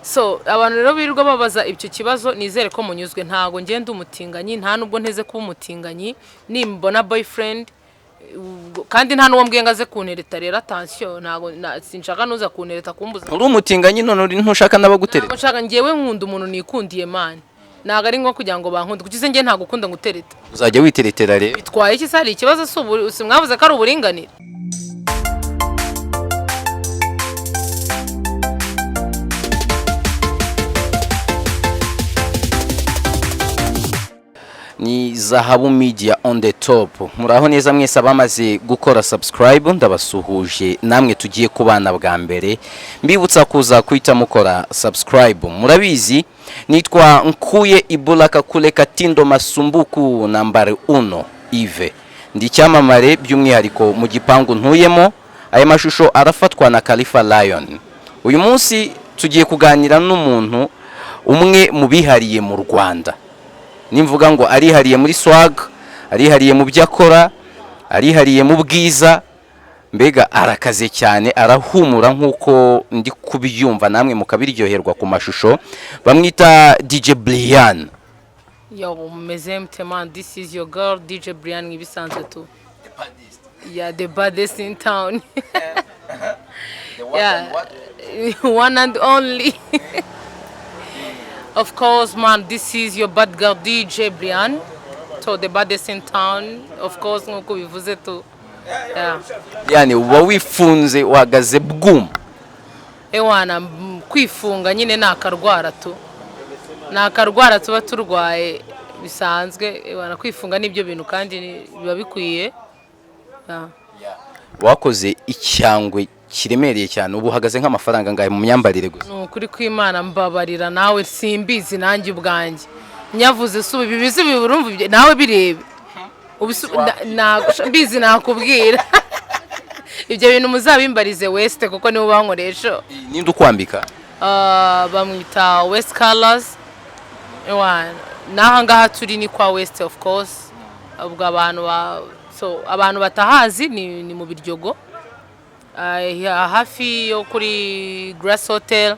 So abantu rero birirwa babaza ibyo kibazo nizere ko munyuzwe ntago ngenda umutinganyi nta nubwo nteze kuba umutinganyi nimbona boyfriend kandi nta nuwo mbwiye ngaze kuntereta rero attention ntago sinshaka nuza kuntereta kumbuza uri umutinganyi none uri ntushaka nabagutereta nshaka ngewe nkunda umuntu nikundiye man naga ari ngo kugira ngo bankunde kukize nge ntago ukunda ngutereta uzajya witeretera rero bitwaye iki sari ikibazo simwavuze ko ari uburinganire ni Zahabu Media on the top. Muraho neza mwese abamaze gukora subscribe ndabasuhuje namwe tugiye kubana bwa mbere mbibutsa kuza kwita mukora subscribe. Murabizi nitwa Nkuye Ibulaka Kuleka Tindo Masumbuku nambare 1 Ive. Ndi cyamamare by'umwihariko mu gipangu ntuyemo. Aya mashusho arafatwa na Khalifa Lion. Uyu munsi tugiye kuganira n'umuntu umwe mu bihariye mu Rwanda. Nimvuga ngo arihariye muri swag, arihariye mu byakora, arihariye mu bwiza, mbega arakaze cyane, arahumura nkuko ndi kubyumva namwe mukabiryoherwa ku mashusho. Bamwita DJ Brian. Yo, meze mtema, this is your girl DJ Brian ngibisanzwe tu. The baddest. Yeah, the baddest in town. The one and what? One and only. Of course, man, this is your bad girl DJ Brian. So the baddest in town. Of course, nkuko bivuze tu. Yeah. Yani uba wifunze wagaze bwum. Ewana kwifunga nyine nakarwara tu. Nakarwara tuba turwaye bisanzwe. Ewana kwifunga nibyo bintu kandi biba bikwiye. Yeah. Wakoze icyangwe kiremereye cyane ubu hagaze nk'amafaranga ngaye mu myambarire gusa. Nukuri kw'Imana mbabarira nawe simbizi nanjye ubwanjye. Nyavuze subi bibizi biburumva nawe birebe. Mbizi nakubwira. Ibyo bintu muzabimbarize West kuko nibo bankoresha. Ninde ukwambika? Bamwita West Colors. Ewana naha ngaha turi ni kwa West of course. Ubwo abantu batahazi ni mu Biryogo. Hafi yo kuri Grass Hotel.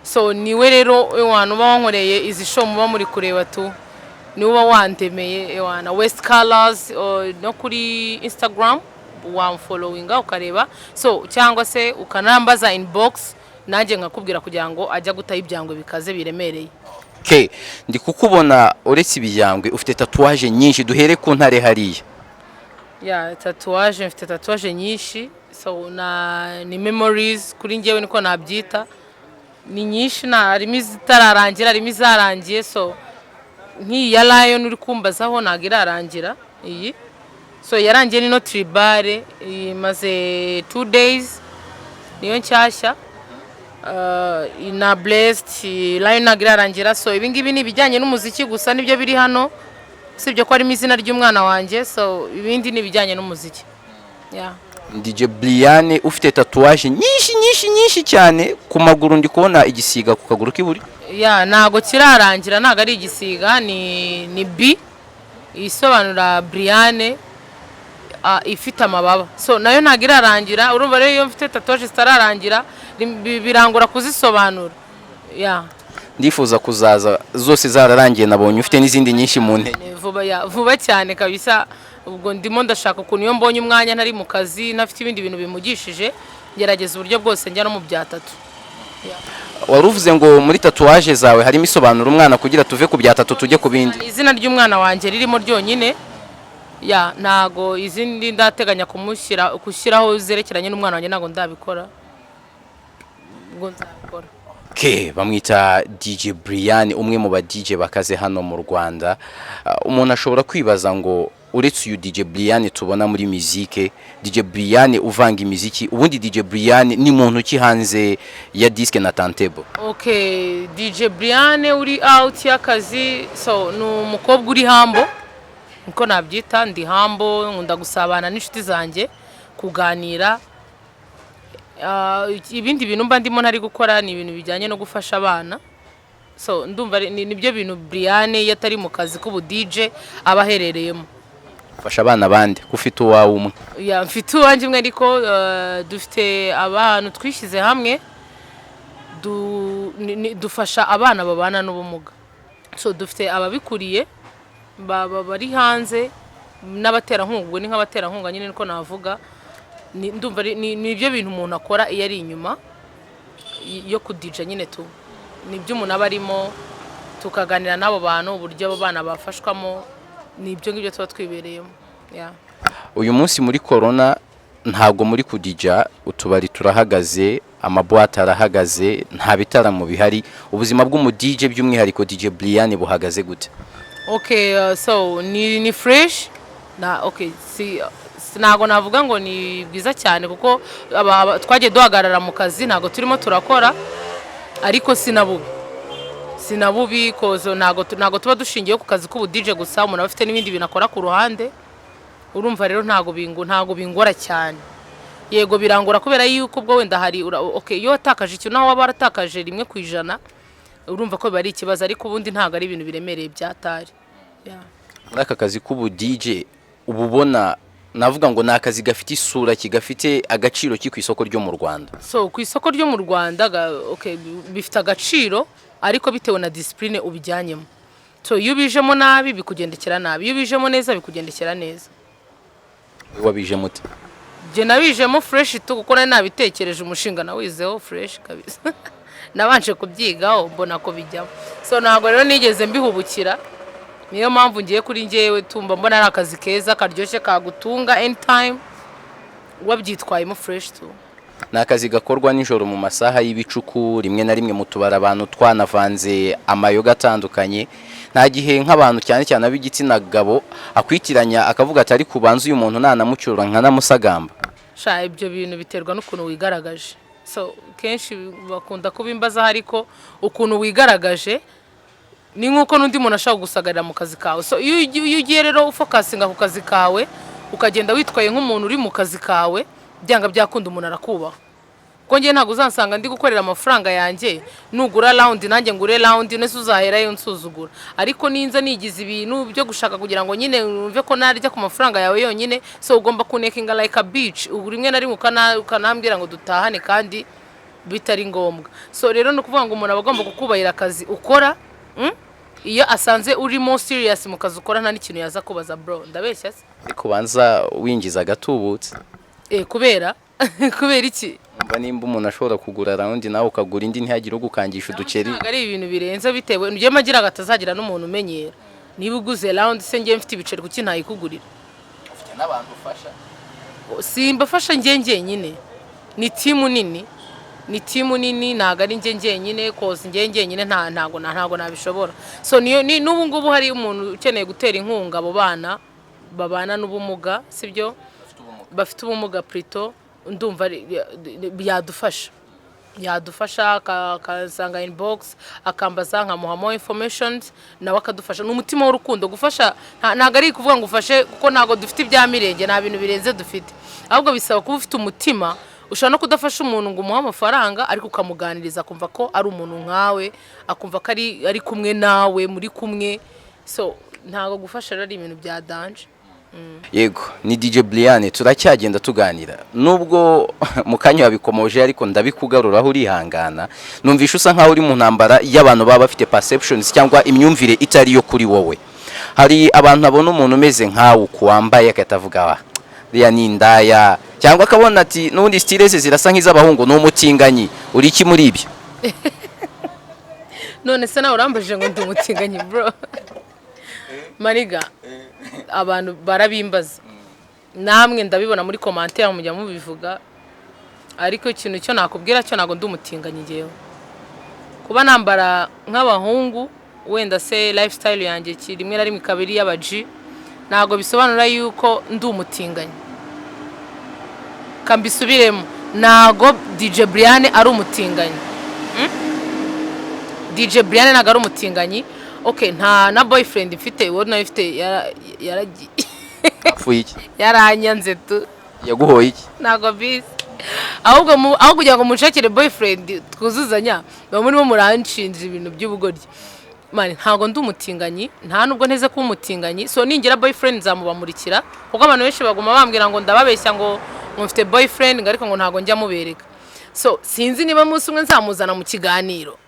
So niwe rero ewana bankoreye izi show muba muri kureba tu. Niwe wandemeye ewana West Colors no kuri Instagram followinga ukareba. So cyangwa se ukanambaza inbox nanjye nkakubwira kugira ngo ajya gutaha ibyangwe bikaze biremereye. Okay, ndi kukubona uretse ibyangwe ufite tatouage nyinshi duhere ku ntare hariya. Yeah, tatouage mfite tatouage nyinshi. So ni memories kuri ngewe niko nabyita. Ni nyinshi harimo izitararangira harimo izarangiye. So nk'iya Lion uri kumbazaho ntago irarangira iyi. So yarangiye ni no tribal imaze 2 days niyo nshyashya. Ina blessed Lion ntago irarangira. So ibi ngibi ni bijyanye n'umuziki gusa nibyo biri hano. Sibyo ko ari izina ry'umwana wanjye. So ibindi ni bijyanye n'umuziki. Yeah. DJ Brian ufite tatouage nyinshi cyane ku maguru ndi kubona igisiga ku kaguru k'iburi. Yeah, nago kirarangira nago ari igisiga ni B isobanura Brian ifite amababa. So nayo nago irarangira urumva rero iyo mfite tatouage zitararangira birangora kuzisobanura. Yeah. Ndifuza kuzaza zose zararangiye nabonye ufite n'izindi nyinshi mu nte. Vuba cyane kabisa. Ubwo ndimo ndashaka ukuntu iyo mbonye umwanya ntari mu kazi nafite ibindi bintu bimugishije ngerageza uburyo bwose njya no mu byatatu. Waruvuze ngo muri tatouage zawe harimo isobanura umwana kugira tuve ku byatatu tujye ku bindi. Izina ry'umwana wanjye ririmo ryonyine. Ntago izindi ndateganya kushyiraho zerekeranye n'umwana wanjye ntago ndabikora. Ubwo nzabikora. Okay, bamwita DJ Brian umwe mu ba DJ bakaze hano mu Rwanda. Umuntu ashobora kwibaza ngo uretse uyu DJ Brian tubona muri muzike, DJ Brian uvanga imiziki, ubundi DJ Brian ni muntu ki hanze ya disque na turntable? Okay, DJ Brian uri out y'akazi. So ni umukobwa uri hambo niko nabyita. Ndi hambo nkunda gusabana n'inshuti zanjye kuganira. Ibindi bintu mba ndimo ntari gukora ni ibintu bijyanye no gufasha abana. So ndumva nibyo bintu Brian yatari mu kazi k'ubu DJ abaherereyemo. Fasha abana bande kufite uwawe umwe. Yeah, mfite uwanje umwe ariko dufite abantu twishyize hamwe dufasha abana babana n'ubumuga, so dufite ababikuriye bari hanze n'abaterankunga, ubwo ni nk'abaterankunga nyine niko navuga. Ndumva ni ibyo bintu umuntu akora iyo ari inyuma yo kudija nyine ni ibyo umuntu aba arimo, tukaganira n'abo bantu uburyo abo bana bafashwamo, ni ibyo ngibyo tuba twibereyemo. Uyu munsi muri corona ntabwo muri kudija, utubari turahagaze, amabuwate arahagaze, nta bitaramo bihari. Ubuzima bw'umudije by'umwihariko DJ Brian buhagaze gute? So ni fresh ntago navuga ngo ni bwiza cyane kuko twagiye duhagarara mu kazi, ntago turimo turakora, ariko sinabubi kozo ntago tuba dushingiye ku kazi k'ubudije gusa, umuntu afite n'ibindi bintu akora ku ruhande. Urumva rero ntago bingora cyane. Yego birangora kubera yuko ubwo wenda hari iyo watakaje ikintu naho waba waratakaje 1%, urumva ko bari ikibazo, ariko ubundi ntago ari ibintu biremereye byatari. Muri aka kazi k'ubudije ububona navuga ngo nakazi gafite isura kigafite agaciro ki ku isoko ryo mu Rwanda? So ku isoko ryo mu Rwanda bifite agaciro, ariko bitewe na discipline ubijyanyemo. So iyo bijemo nabi bikugendekera nabi, iyo bijemo neza bikugendekera neza. Wabije mute? Je nabijemo fresh kuko nari nabitekereje umushinga nawizeho fresh kabisa. Nabanje kubyigaho mbona ko bijyamo, so ntago rero nigeze mbihubukira. Niyo mpamvu ngiye kuri ngewe tumba mbona ari akazi keza karyoshye kagutunga anytime wabyitwayemo fresh tu. Ni akazi gakorwa nijoro mu masaha y'ibicuku, rimwe na rimwe mu tubara abantu twanavanze amayoga atandukanye. Nta gihe nk'abantu cyane cyane ab'igitsina gabo akwitiranya akavuga ati ari kubanza uyu muntu nanamucyura nkanamusagamba. Ibyo bintu biterwa n'ukuntu wigaragaje. So kenshi bakunda kubimbaza, ariko ukuntu wigaragaje ni nkuko n'undi muntu ashaka gusagarira mu kazi kawe. So iyo ugiye rero ufokasinga ku kazi kawe, ukagenda witwaye nk'umuntu uri mu kazi kawe, byanga byakunda umuntu arakubaha. Ko ngiye ntago uzansanga ndi gukorera amafaranga yanjye, nugura round nanjye ngure round, nese uzahera yo nsuzugura. Ariko ninza nigize ibintu byo gushaka kugira ngo nyine umve ko narya ku mafaranga yawe yonyine, so ugomba kunekinga like a beach. Rimwe na rimwe ukanambwira ngo dutahane kandi bitari ngombwa. So rero no kuvuga ngo umuntu abagomba kukubahira akazi ukora, iyo asanze uri more serious mu kazi ukora nta n'ikintu yaza kubaza bro, ndabeshya se. Kubanza winjiza gatubutse. Kubera iki? Mba nimba umuntu ashobora kugura round nawe ukagura indi ntihagire ugukangisha uduceri. Ntabwo ari ibintu birenze, bitewe ngiye magira gatazagira n'umuntu umenyera. Niba uguze round se ngiye mfite ibiceri kuki ntayikugurira? Ufite n'abantu ufasha? Simbafasha ngiye nyine. Ni timu nini, ntago ari ngiye nyine, koze ngiye nyine ntago nabishobora. So n'ubu ngubu hari umuntu ukeneye gutera inkunga abo bana babana n'ubumuga, sibyo? Bafite ubumuga plutôt, ndumva yadufasha akasanga inbox akambaza nkamuha more informations nawe akadufasha. N'umutima w'urukundo gufasha, ntago ari kuvuga ngo ufashe kuko ntago dufite ibya mirenge, nta bintu birenze dufite, ahubwo bisaba kuba ufite umutima. Ushobora no kudafasha umuntu ngo umuhe amafaranga, ariko ukamuganiriza akumva ko ari umuntu nkawe, akumva ko ari kumwe nawe, muri kumwe. So ntago gufasha ari ibintu bya danger. Yego, ni DJ Brian turacyagenda tuganira. Nubwo mukanya wabikomoje ariko ndabikugaruraho urihangana. Numvisha usa nkaho uri mu ntambara y'abantu baba bafite perceptions cyangwa imyumvire itari yo kuri wowe. Hari abantu abona umuntu umeze nkawe kuwambaye akatavuga riya ni indaya, cyangwa akabona ati n'ubundi style ze zirasa nk'iz'abahungu n'umutinganyi. Uri iki muri ibyo? None se nawe urambajije ngo ndi umutinganyi bro? Mariga abantu barabimbaza, namwe ndabibona muri commentaire mujya mubivuga, ariko ikintu cyo nakubwira cyo nago ndi umutinganyi ngewe. Kuba nambara nk'abahungu wenda se lifestyle yanjye rimwe na rimwe kabiri y'abaji, nago bisobanura yuko ndi umutinganyi. Kambisubiremo, nago DJ Brian ari umutinganyi. DJ Brian nago ari umutinganyi. Nta na boyfriend mfite, wowe nawe ufite yaragiye. Afuye iki? Yaranyanze tu. Yaguhoye iki? Nago bizi. Ahubwo kugira ngo mushakire boyfriend twuzuzanya, bamurimo muranshinja ibintu by'ubugoryi. Mani ntago ndi umutinganyi, nta nubwo nteze kuba umutinganyi. So ningira boyfriend zamubamurikira, kuko abantu benshi baguma bambwira ngo ndababeshya ngo mufite boyfriend, ariko ngo ntago njya mubereka. so sinzi niba munsi umwe nzamuzana mu kiganiro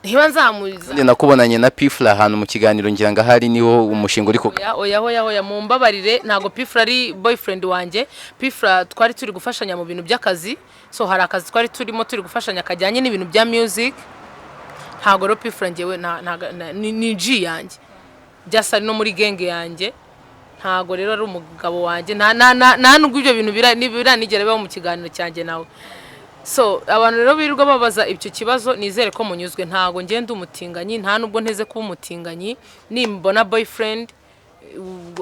niba nzamuza ndi nakubonanye na Pifla ahantu mu kiganiro ngira ngo ahari niho umushinga uri ko oya mumbabarire ntago Pifla ari boyfriend wanjye. Pifla twari turi gufashanya mu bintu by'akazi, so hari akazi twari turimo turi gufashanya kajyanye n'ibintu bya music. Ntago ro Pifla njyewe ni G yanjye byasa no muri genge yanjye, ntago rero ari umugabo wanjye nta nubwo ibyo bintu biranigera bibaho mu kiganiro cyanjye nawe. So abantu rero birirwa babaza ibyo kibazo, nizere ko munyuzwe. Ntago ngenda umutinganyi, nta nubwo nteze kuba umutinganyi. Nimbona boyfriend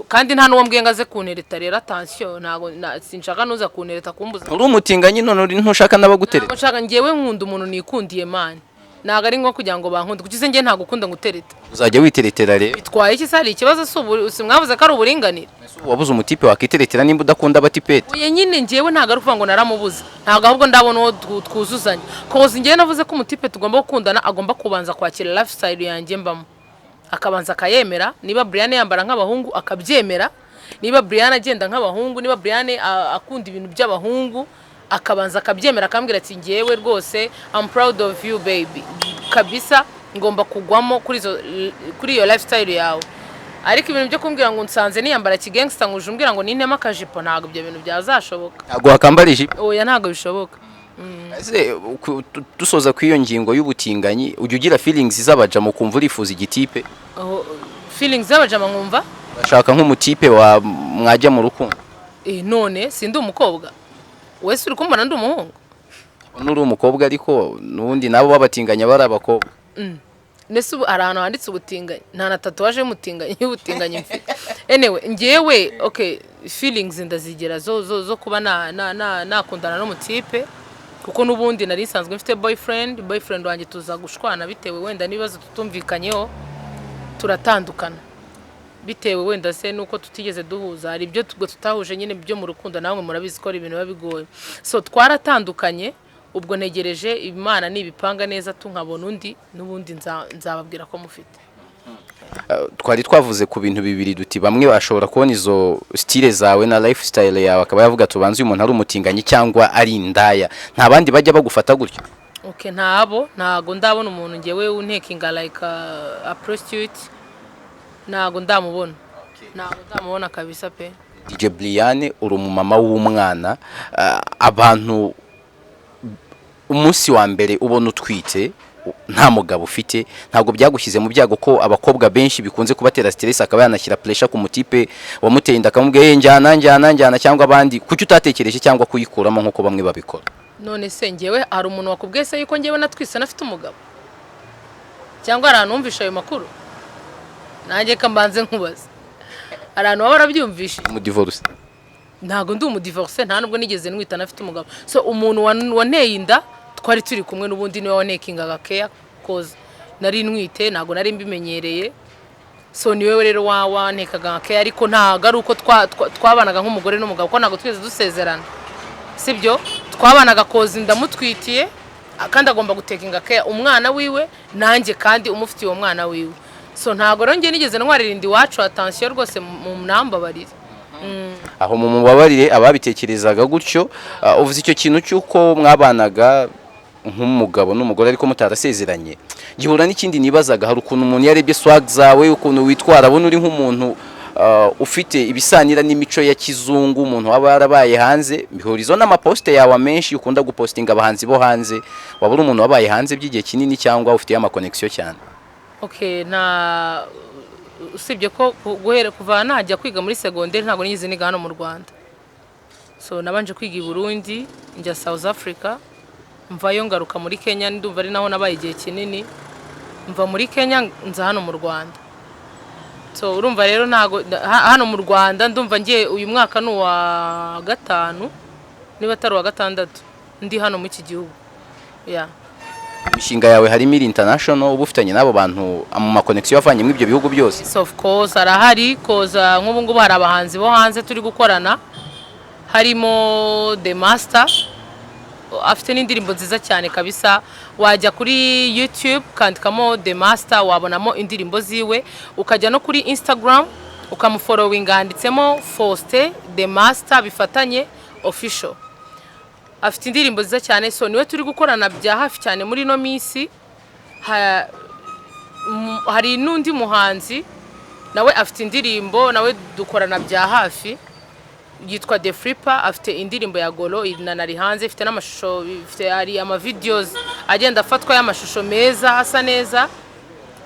kandi nta nuwo mbwenga ze kuntereta, rero attention, ntago sinshaka nuza kuntereta kumbuza. uri umutinganyi none uri ntushaka nabagutereta? Nshaka ngewe nkunda umuntu nikundiye man, ntago ari nko kugira ngo bankunde kuko se nge ntago ukunda ngutereta. Uzajya witeretera rero bitwaye iki sari ikibazo mwavuze ko ari uburinganire? wabuze umutipe wakiteretera nimba udakunda abatipete? Oya nyine ngewe ntago ari kuvuga ngo naramubuze, ntago ahubwo ndabona uwo twuzuzanya. Koze ngewe navuze ko umutipe tugomba gukundana agomba kubanza kwakira lifestyle yanjye mbamo, akabanza akayemera. Niba Brian yambara nk'abahungu akabyemera, niba Brian agenda nk'abahungu, niba Brian akunda ibintu by'abahungu akabanza akabyemera, akambwira ati ngewe rwose I'm proud of you baby kabisa, ngomba kugwamo kuri iyo lifestyle yawe. Ariko ibintu byo kumbwira ngo nsanze niyambara kigangster nguje umbwira ngo nintema akajipo, ntago ibyo bintu byazashoboka. Ntago wakambara ijipo? Oya ntago bishoboka. Ese dusoza ku iyo ngingo y'ubutinganyi, ujya ugira feelings z'abajama ukumva urifuza igitipe? Feelings z'abajama nkumva bashaka nk'umutipe wa mwajya mu rukundo. None sindi umukobwa wese uri kumbona ndi umuhungu? Nuri umukobwa ariko nubundi nabo babatinganya bari abakobwa. Nese ubu ahantu handitse ubutinganyi, nta na tatuwaje y'ubutinganyi mfite. Anyway ngewe okay, feelings ndazigera zo kuba nakundana n'umutipe, kuko nubundi nari nsanzwe mfite boyfriend wanjye tuza gushwana bitewe wenda nibazo tutumvikanyeho, turatandukana bitewe wenda se nuko tutigeze duhuza. Hari ibyo tutahuje nyine byo mu rukundo, nawe murabizi ko ari ibintu bigoye. So twaratandukanye, ubwo negereje Imana nibipanga neza tunkabona undi, nubundi nzababwira ko mufite. Twari twavuze ku bintu bibiri duti bamwe bashobora kubona izo style zawe na lifestyle yawe akaba yavuga tubanze uyu muntu ari umutinganyi cyangwa ari indaya, nta bandi bajya bagufata gutyo? Okay, ntago ndabona umuntu ngewe untekinga like a prostitute, ntago ndamubona. Ntago ndamubona kabisa pe. DJ Brian uri umumama w'umwana, abantu umunsi wa mbere ubona utwite nta mugabo ufite, ntabwo byagushyize mu byago ko abakobwa benshi bikunze kubatera stress akaba yanashyira pressure ku mutipe wamuteye inda akamubwiye njyana cyangwa abandi, kuki utatekereje cyangwa kuyikuramo nkuko bamwe babikora? None se ngewe hari umuntu wakubwiye se yuko ngewe natwise nafite umugabo, cyangwa hari numvisha ayo makuru? Nanjye kambanze nkubaza, hari abantu baba barabyumvishe. Mu divorce? Ntago ndi umudivorce, nta nubwo nigeze nwita nafite umugabo. So umuntu wanteye inda twari turi kumwe, nubundi niwe wanekingaga care cause nari nwite, ntago nari mbimenyereye. So niwe rero wanekaga care, ariko ntago ari uko twabanaga nk'umugore n'umugabo, ko ntago twese dusezerana, sibyo? Twabanaga cause ndamutwitiye kandi agomba gutekinga care umwana wiwe, nanjye kandi umufitiye uwo mwana wiwe. So ntago rero ngiye nigeze ntwarira iwacu, attention rwose mu nambabarire. Aho mu mubabarire ababitekerezaga gutyo, uvuze icyo kintu cyuko mwabanaga nk'umugabo n'umugore ariko mutarasezeranye, gihura n'ikindi nibazaga, hari ukuntu umuntu yarebye swag zawe, ukuntu witwara, abona uri nk'umuntu ufite ibisanira n'imico ya kizungu, umuntu waba yarabaye hanze, bihurizo n'amaposte yawe menshi ukunda gupostinga abahanzi bo hanze, waba uri umuntu wabaye hanze by'igihe kinini cyangwa ufite ama connection cyane? Okay, usibye ko kuva najya kwiga muri secondaire ntago nize niga hano mu Rwanda. So nabanje kwiga i Burundi, njya South Africa, mvayo ngaruka muri Kenya, ndumva ari naho nabaye igihe kinini. Mva muri Kenya nza hano mu Rwanda. So urumva rero ntago hano mu Rwanda ndumva ngiye uyu mwaka no wa gatanu niba atari wa gatandatu ndi hano mu iki gihugu. Imishinga yawe harimo iri international, ubufitanye nabo bantu mu ma connection yavanye mu ibyo bihugu byose? So of course arahari, koza nk'ubu ngubu hari abahanzi bo hanze turi gukorana, harimo The Master afite n'indirimbo nziza cyane kabisa. Wajya kuri YouTube kandikamo The Master wabonamo indirimbo ziwe, ukajya no kuri Instagram ukamufollowinga handitsemo Faustin The Master bifatanye official. afite indirimbo nziza cyane, so niwe turi gukorana bya hafi cyane muri no minsi. Hari n'undi muhanzi nawe afite indirimbo, nawe dukorana bya hafi, yitwa The Flipper, afite indirimbo ya Golo inanari hanze, ifite n'amashusho, ifite ari ama videos agenda afatwa y'amashusho meza asa neza.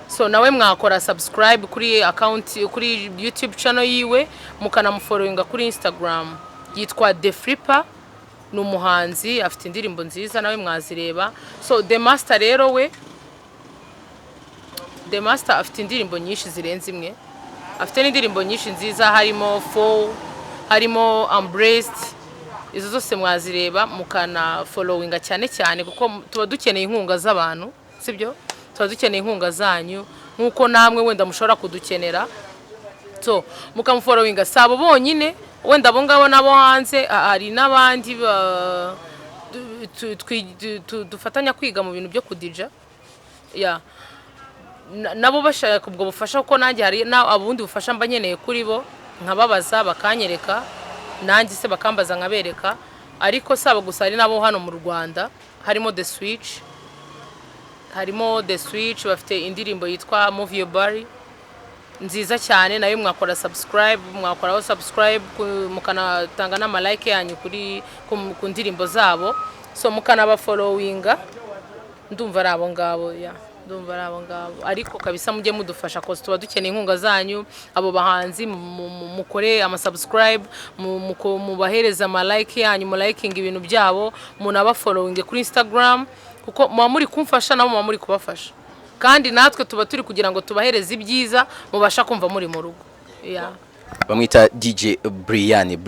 So nawe mwakora subscribe kuri account, kuri YouTube channel yiwe, mukanamufollowinga kuri Instagram, yitwa The Flipper. Ni umuhanzi afite indirimbo nziza, nawe mwazireba. So The Master rero we, The Master afite indirimbo nyinshi zirenze imwe, afite n'indirimbo nyinshi nziza, harimo Fall, harimo Embraced. Izo zose mwazireba mukana followinga cyane cyane, kuko tuba dukeneye inkunga z'abantu, sibyo? Tuba dukeneye inkunga zanyu nkuko namwe wenda mushobora kudukenera. So mukamufollowinga, sabo bonyine, wenda abo ngabo nabo hanze, hari n'abandi dufatanya kwiga mu bintu byo kudija, nabo bashaka ubwo bufasha, kuko nanjye hari abundi bufasha mba nkeneye kuri bo, nkababaza bakanyereka, nanjye se bakambaza nkabereka. Ariko saba gusa hari nabo hano mu Rwanda, harimo The Switch, bafite indirimbo yitwa Move Your Body nziza cyane, nayo mwakora subscribe, mukanatanga n'ama like yanyu ku ndirimbo zabo. So mukanaba followinga, ndumva ari abo ngabo, ariko kabisa mujye mudufasha, ko tuba dukeneye inkunga zanyu. Abo bahanzi mukore ama subscribe, mubahereza ama like yanyu, mu liking ibintu byabo, munaba following kuri Instagram, kuko muba muri kumfasha nabo muba muri kubafasha, kandi natwe tuba turi kugira ngo tubahereze ibyiza mubasha kumva muri mu rugo. Bamwita DJ Brian.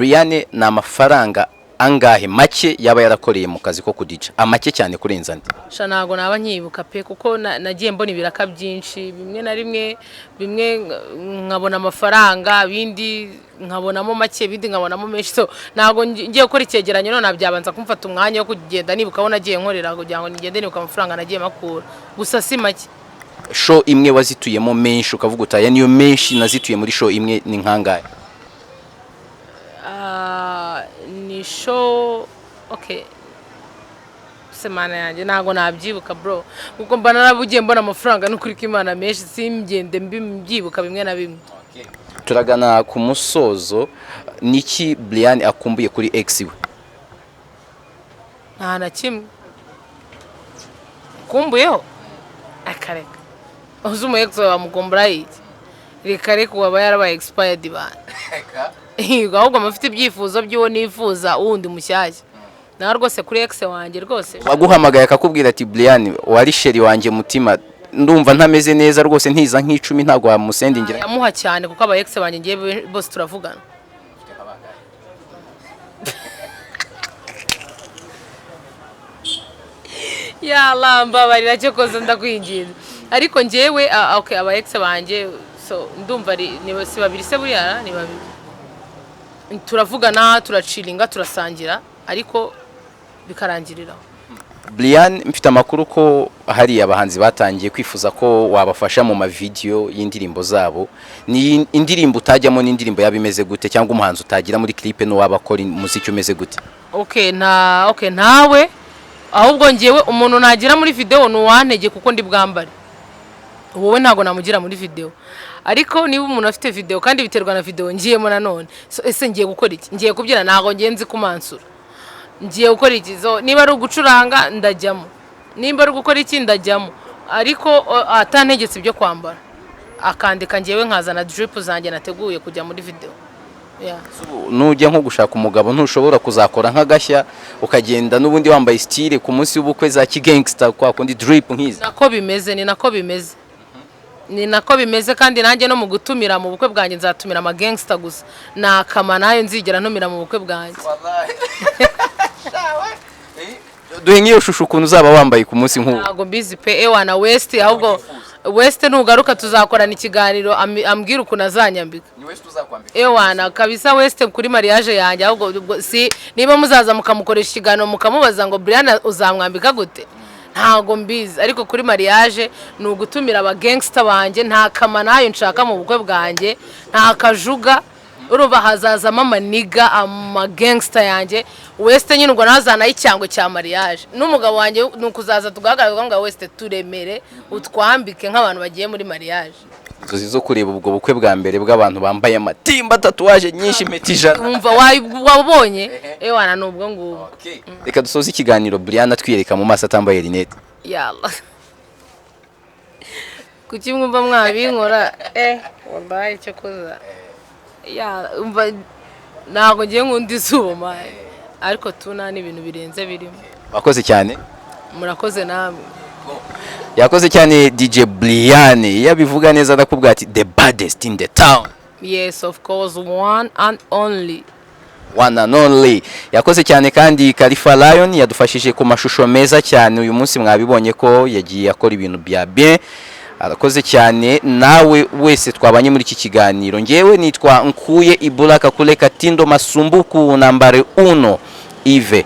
Na amafaranga angahe make yaba yarakoreye mu kazi ko kudija? Amake cyane kurenza ndi nago naba nyibuka pe, kuko nagiye mbona ibiraka byinshi, bimwe na rimwe, bimwe nkabona amafaranga, bindi nkabonamo make, bindi nkabonamo menshi. So nago ngiye gukora icyegeranyo, none nabyabanza kumfata umwanya wo kugenda nibuka aho nagiye nkorera, kugira ngo nigende nibuka amafaranga nagiye makura, gusa si make. Show imwe wazituyemo menshi ukavuga utaya niyo menshi nazituye muri show imwe ni nkangahe? Ni show, okay, semana yanjye nago nabyibuka bro, kuko mba narabugiye mbona amafaranga n'ukuri k'Imana menshi, simgende mbyibuka bimwe na bimwe. Turagana ku musozo, niki Brian akumbuye kuri ex we? Nta na kimwe kumbuyeho, akareka uzumu ex wamugombora iki, reka waba yarabaye expired bana. Ahubwo amafite ibyifuzo by'uwo nifuza uwundi mushyashya, nawe rwose kuri ex wanjye rwose waguhamagaye akakubwira ati Brian wari sheri wanjye mutima, ndumva ntameze neza rwose, ntiza nk'icumi ntago wamusendingira? Yamuha cyane, kuko aba ex wanjye ngiye bose turavugana. Lamba barira cyo koza ndakwinginze, ariko ngewe okay, aba ex banjye, so ndumva si babiri se buriya, ni babiri, turavugana, turacilinga, turasangira, ariko bikarangirira. Brian, mfite amakuru ko hari abahanzi batangiye kwifuza ko wabafasha mu mavideo y'indirimbo zabo. Ni indirimbo utajyamo, n'indirimbo yabimeze gute, cyangwa umuhanzi utagira muri clip no wabakora umuziki umeze gute? Okay, nawe ahubwo ngewe umuntu nagira muri video nuwantege, kuko ndi bwambare, wowe ntago namugira muri video. Ariko niba umuntu afite video kandi biterwa na video ngiyemo nanone, so ese ngiye gukora iki? Ngiye kubyina ntago ngenzi kumansura, ngiye gukora iki? So niba ari ugucuranga ndajyamo, niba ari gukora iki ndajyamo, ariko atantegetse ibyo kwambara, akandika ngewe nkazana drip zanjye nateguye kujya muri video. Nujya nko gushaka umugabo ntushobora kuzakora nk'agashya ukagenda n'ubundi wambaye style ku munsi w'ubukwe za kigangster, kwa kundi drip nkizi? Ni nako bimeze, kandi nanjye no mu gutumira mu bukwe bwanjye nzatumira ama gangster gusa, nakama nayo nzigera ntumira mu bukwe bwanjye. Duhe nk'iyo shusho ukuntu uzaba wambaye ku munsi nk'uwo. Ntago mbizi pe, na West, ahubwo West nugaruka tuzakorana ikiganiro, ambwira ukuntu azanyambika. Ni West uzakwambika? Na kabisa West kuri mariage yanjye, ahubwo si niba muzaza mukamukoresha ikiganiro mukamubaza ngo Brian uzamwambika gute, ntago mbizi, ariko kuri mariage ni ugutumira aba gangster banjye, nta kama nayo nshaka mu bukwe bwanjye, nta kajuga, urumva hazazamo amaniga amagangster yanjye West nyine ubwo nazana y'icyango cya mariage n'umugabo wanjye nukuzaza tugahagarara ngo West turemere utwambike nk'abantu bagiye muri mariage. Inzozi zo kureba ubwo bukwe bwa mbere bw'abantu bambaye amatimba tatuwaje nyinshi metijana. Umva wabonye wana nubwo ngubwo. Reka dusoze ikiganiro Brianna twiyereka mu maso atambaye rinete. Yalla. Kuki mwumva mwabinkora wallahi cyo kuza. Ya umva nago ngiye ngundi zuba ariko tuna n'ibintu birenze birimo. Bakoze cyane. Murakoze namwe. Yakoze cyane DJ Brianna yabivuga neza ndakubwira ati the baddest in the town. Yes, of course, one and only. Yakoze cyane kandi Khalifa Lion yadufashije ku mashusho meza cyane uyu munsi mwabibonye ko yagiye akora ibintu bya bien. Arakoze cyane nawe wese twabanye muri iki kiganiro. Ngewe nitwa Nkuye Ibulaka Kule Katindo Masumbuku nambare 1 Ive.